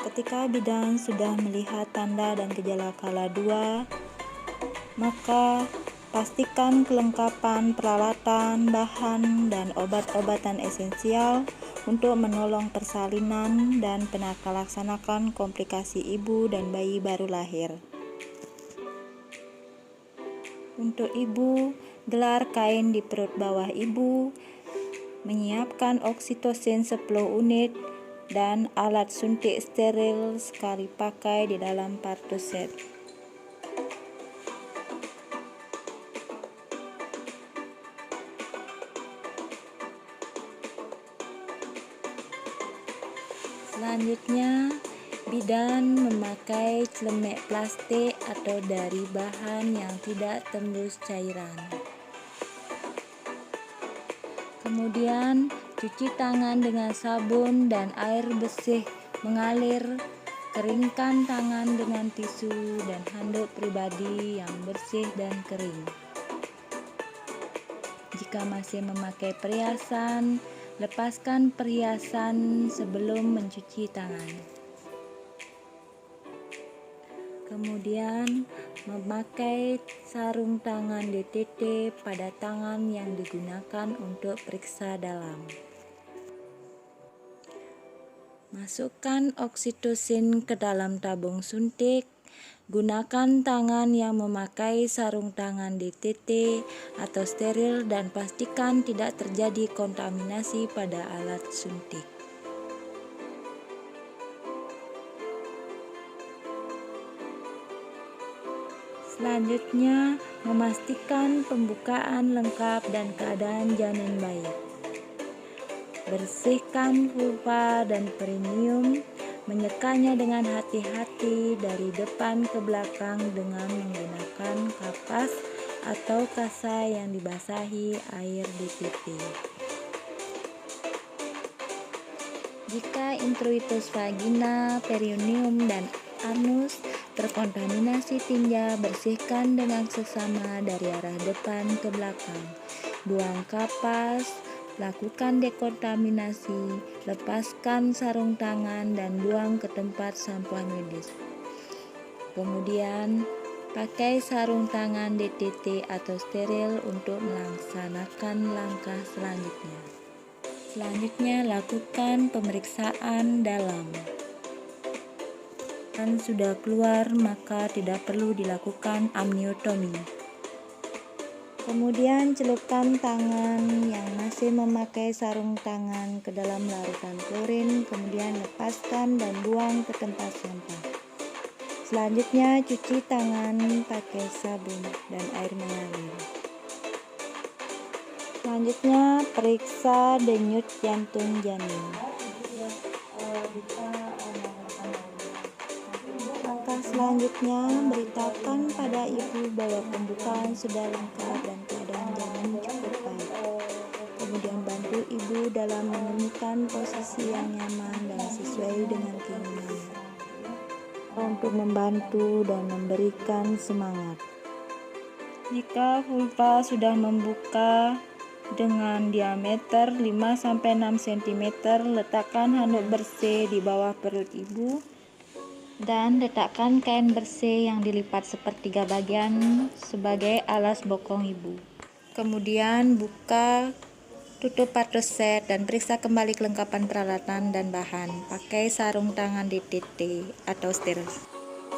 Ketika bidan sudah melihat tanda dan gejala skala 2, maka pastikan kelengkapan peralatan, bahan, dan obat-obatan esensial untuk menolong persalinan dan penata-laksanakan komplikasi ibu dan bayi baru lahir. Untuk ibu, gelar kain di perut bawah ibu, menyiapkan oksitosin 10 unit, dan alat suntik steril sekali pakai di dalam partuset. Selanjutnya, bidan memakai celemek plastik atau dari bahan yang tidak tembus cairan. Kemudian, cuci tangan dengan sabun dan air bersih mengalir. Keringkan tangan dengan tisu dan handuk pribadi yang bersih dan kering. Jika masih memakai perhiasan, lepaskan perhiasan sebelum mencuci tangan. Kemudian, memakai sarung tangan DTT pada tangan yang digunakan untuk periksa dalam. Masukkan oksitosin ke dalam tabung suntik. Gunakan tangan yang memakai sarung tangan DTT atau steril dan pastikan tidak terjadi kontaminasi pada alat suntik. Selanjutnya, memastikan pembukaan lengkap dan keadaan janin baik. Bersihkan vulva dan perineum, menyekanya dengan hati-hati dari depan ke belakang dengan menggunakan kapas atau kasa yang dibasahi air DTT. Jika introitus vagina, perineum, dan anus terkontaminasi tinja, bersihkan dengan seksama dari arah depan ke belakang. Buang kapas, lakukan dekontaminasi, lepaskan sarung tangan dan buang ke tempat sampah medis. Kemudian, pakai sarung tangan DTT atau steril untuk melaksanakan langkah selanjutnya. Selanjutnya, lakukan pemeriksaan dalam. Jika sudah keluar, maka tidak perlu dilakukan amniotomi. Kemudian, celupkan tangan yang masih memakai sarung tangan ke dalam larutan klorin, kemudian lepaskan dan buang ke tempat sampah. Selanjutnya, cuci tangan pakai sabun dan air mengalir. Selanjutnya, periksa denyut jantung janin. Langkah selanjutnya, beritakan pada ibu bahwa pembukaan sudah lengkap dan keadaan janin cukup baik. Kemudian bantu ibu dalam menemukan posisi yang nyaman dan sesuai dengan keinginannya. Untuk membantu dan memberikan semangat. Jika vulva sudah membuka dengan diameter 5-6 cm, letakkan handuk bersih di bawah perut ibu dan letakkan kain bersih yang dilipat sepertiga bagian sebagai alas bokong ibu. Kemudian buka tutup partuset dan periksa kembali kelengkapan peralatan dan bahan. Pakai sarung tangan DTT atau steril.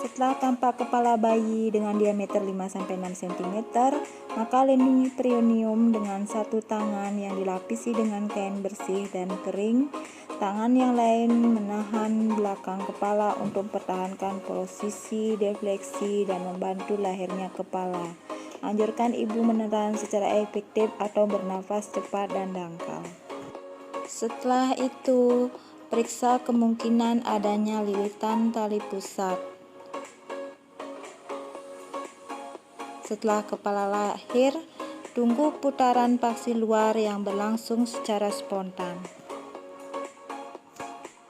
Setelah tampak kepala bayi dengan diameter 5-6 cm, maka lindungi perineum dengan satu tangan yang dilapisi dengan kain bersih dan kering. Tangan yang lain menahan belakang kepala untuk mempertahankan posisi defleksi dan membantu lahirnya kepala. Anjurkan ibu menelan secara efektif atau bernafas cepat dan dangkal. Setelah itu, periksa kemungkinan adanya lilitan tali pusat. Setelah kepala lahir, tunggu putaran paksi luar yang berlangsung secara spontan.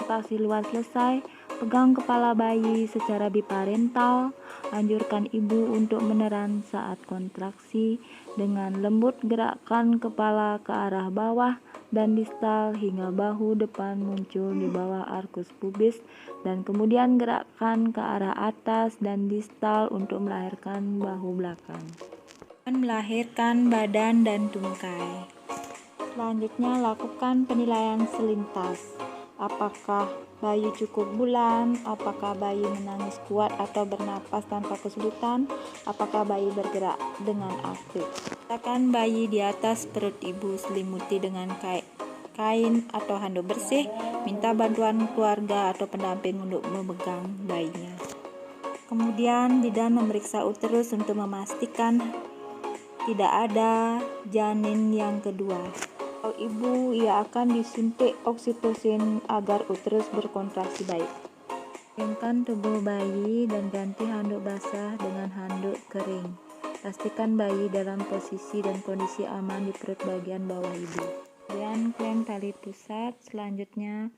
Paksi luar selesai, pegang kepala bayi secara biparental, Anjurkan ibu untuk meneran saat kontraksi. Dengan lembut gerakkan kepala ke arah bawah dan distal hingga bahu depan muncul di bawah arkus pubis, dan kemudian gerakkan ke arah atas dan distal untuk melahirkan bahu belakang. Melahirkan badan dan tungkai. Selanjutnya lakukan penilaian selintas. Apakah bayi cukup bulan? Apakah bayi menangis kuat atau bernapas tanpa kesulitan? Apakah bayi bergerak dengan aktif? Letakkan bayi di atas perut ibu, selimuti dengan kain atau handuk bersih. Minta bantuan keluarga atau pendamping untuk memegang bayinya. Kemudian bidan memeriksa uterus untuk memastikan tidak ada janin yang kedua. Kalau ibu, ia akan disuntik oksitosin agar uterus berkontraksi baik. Keringkan tubuh bayi dan ganti handuk basah dengan handuk kering. Pastikan bayi dalam posisi dan kondisi aman di perut bagian bawah ibu. Kemudian klem tali pusat. Selanjutnya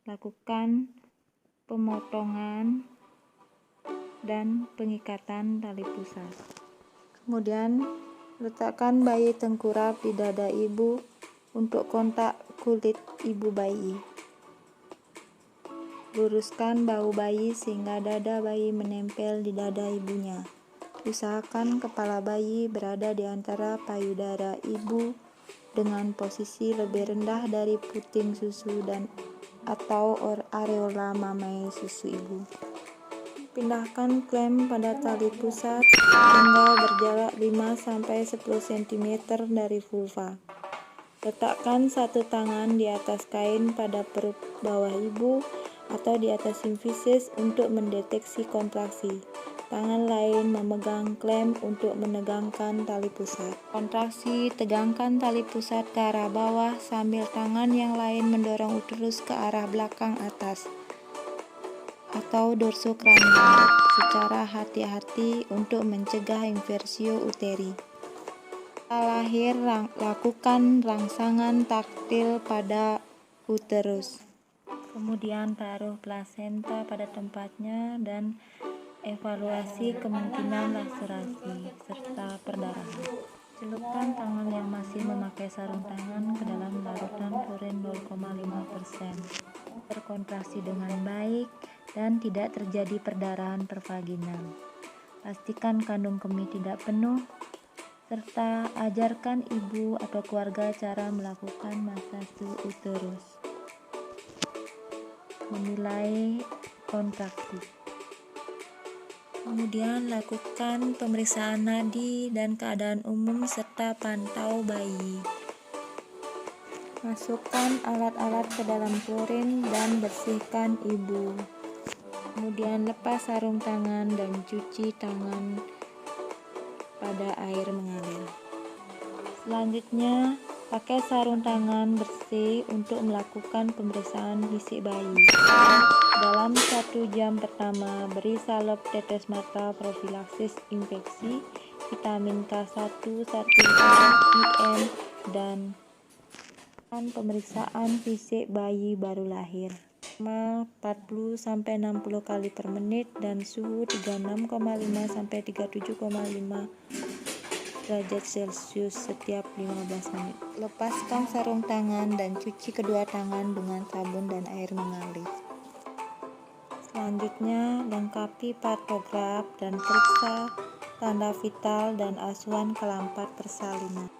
lakukan pemotongan dan pengikatan tali pusat. Kemudian letakkan bayi tengkurap di dada ibu untuk kontak kulit ibu bayi. Luruskan bahu bayi sehingga dada bayi menempel di dada ibunya. Usahakan kepala bayi berada di antara payudara ibu dengan posisi lebih rendah dari puting susu dan atau areola mamai susu ibu. Pindahkan klem pada tali pusat hingga berjarak 5-10 cm dari vulva. Letakkan satu tangan di atas kain pada perut bawah ibu atau di atas simfisis untuk mendeteksi kontraksi. Tangan lain memegang klem untuk menegangkan tali pusat. Kontraksi, tegangkan tali pusat ke arah bawah sambil tangan yang lain mendorong uterus ke arah belakang atas atau dorsokranial secara hati-hati untuk mencegah inversio uteri. Setelah lahir, lakukan rangsangan taktil pada uterus. Kemudian taruh plasenta pada tempatnya dan evaluasi kemungkinan laserasi serta perdarahan. Celupkan tangan yang masih memakai sarung tangan ke dalam larutan purin 0,5%. Berkontraksi dengan baik dan tidak terjadi perdarahan pervaginal. Pastikan kandung kemih tidak penuh, serta ajarkan ibu atau keluarga cara melakukan masase uterus. Menilai kontraksi. Kemudian lakukan pemeriksaan nadi dan keadaan umum serta pantau bayi. Masukkan alat-alat ke dalam klorin dan bersihkan ibu. Kemudian lepas sarung tangan dan cuci tangan pada air mengalir. Selanjutnya, pakai sarung tangan bersih untuk melakukan pemeriksaan fisik bayi. Dalam 1 jam pertama, beri salep tetes mata profilaksis infeksi, vitamin K1, 1 IM, dan pemeriksaan fisik bayi baru lahir. 40-60 kali per menit dan suhu 36,5-37,5 derajat Celcius setiap 15 menit. Lepaskan sarung tangan dan cuci kedua tangan dengan sabun dan air mengalir. Selanjutnya, lengkapi patograf dan periksa tanda vital dan asuhan kelampat persalinan.